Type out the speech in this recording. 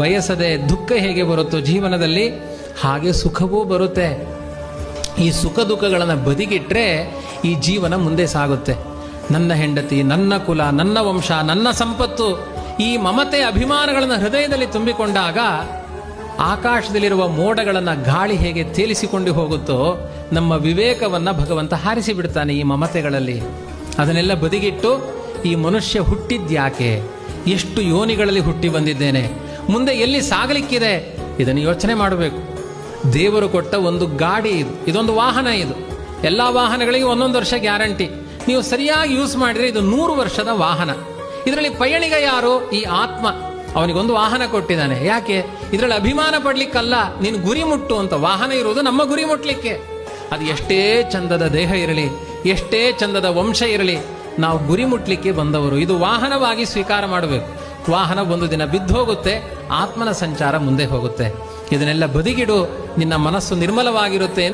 ಬಯಸದೆ ದುಃಖ ಹೇಗೆ ಬರುತ್ತೋ ಜೀವನದಲ್ಲಿ, ಹಾಗೆ ಸುಖವೂ ಬರುತ್ತೆ. ಈ ಸುಖ ದುಃಖಗಳನ್ನು ಬದಿಗಿಟ್ರೆ ಈ ಜೀವನ ಮುಂದೆ ಸಾಗುತ್ತೆ. ನನ್ನ ಹೆಂಡತಿ, ನನ್ನ ಕುಲ, ನನ್ನ ವಂಶ, ನನ್ನ ಸಂಪತ್ತು, ಈ ಮಮತೆ ಅಭಿಮಾನಗಳನ್ನು ಹೃದಯದಲ್ಲಿ ತುಂಬಿಕೊಂಡಾಗ ಆಕಾಶದಲ್ಲಿರುವ ಮೋಡಗಳನ್ನು ಗಾಳಿ ಹೇಗೆ ತೇಲಿಸಿಕೊಂಡು ಹೋಗುತ್ತೋ, ನಮ್ಮ ವಿವೇಕವನ್ನು ಭಗವಂತ ಹಾರಿಸಿ ಬಿಡ್ತಾನೆ ಈ ಮಮತೆಗಳಲ್ಲಿ. ಅದನ್ನೆಲ್ಲ ಬದಿಗಿಟ್ಟು ಈ ಮನುಷ್ಯ ಹುಟ್ಟಿದ್ಯಾಕೆ, ಎಷ್ಟು ಯೋನಿಗಳಲ್ಲಿ ಹುಟ್ಟಿ ಬಂದಿದ್ದೇನೆ, ಮುಂದೆ ಎಲ್ಲಿ ಸಾಗಲಿಕ್ಕಿದೆ, ಇದನ್ನು ಯೋಚನೆ ಮಾಡಬೇಕು. ದೇವರು ಕೊಟ್ಟ ಒಂದು ಗಾಡಿ ಇದು, ಇದೊಂದು ವಾಹನ. ಇದು ಎಲ್ಲ ವಾಹನಗಳಿಗೆ 1 ವರ್ಷ ಗ್ಯಾರಂಟಿ. ನೀವು ಸರಿಯಾಗಿ ಯೂಸ್ ಮಾಡಿದ್ರೆ ಇದು 100 ವರ್ಷದ ವಾಹನ. ಇದರಲ್ಲಿ ಪಯಣಿಗ ಯಾರು? ಈ ಆತ್ಮ. ಅವನಿಗೊಂದು ವಾಹನ ಕೊಟ್ಟಿದ್ದಾನೆ. ಯಾಕೆ? ಇದರಲ್ಲಿ ಅಭಿಮಾನ ಪಡ್ಲಿಕ್ಕಲ್ಲ, ನೀನು ಗುರಿ ಮುಟ್ಟು ಅಂತ. ವಾಹನ ಇರುವುದು ನಮ್ಮ ಗುರಿ ಮುಟ್ಲಿಕ್ಕೆ. ಅದು ಎಷ್ಟೇ ಚಂದದ ದೇಹ ಇರಲಿ, ಎಷ್ಟೇ ಚಂದದ ವಂಶ ಇರಲಿ, ನಾವು ಗುರಿ ಮುಟ್ಲಿಕ್ಕೆ ಬಂದವರು. ಇದು ವಾಹನವಾಗಿ ಸ್ವೀಕಾರ ಮಾಡಬೇಕು. ವಾಹನ ಒಂದು ದಿನ ಬಿದ್ದು ಹೋಗುತ್ತೆ, ಆತ್ಮನ ಸಂಚಾರ ಮುಂದೆ ಹೋಗುತ್ತೆ. ಇದನ್ನೆಲ್ಲ ಬದಿಗಿಡು, ನಿನ್ನ ಮನಸ್ಸು ನಿರ್ಮಲವಾಗಿರುತ್ತೆ.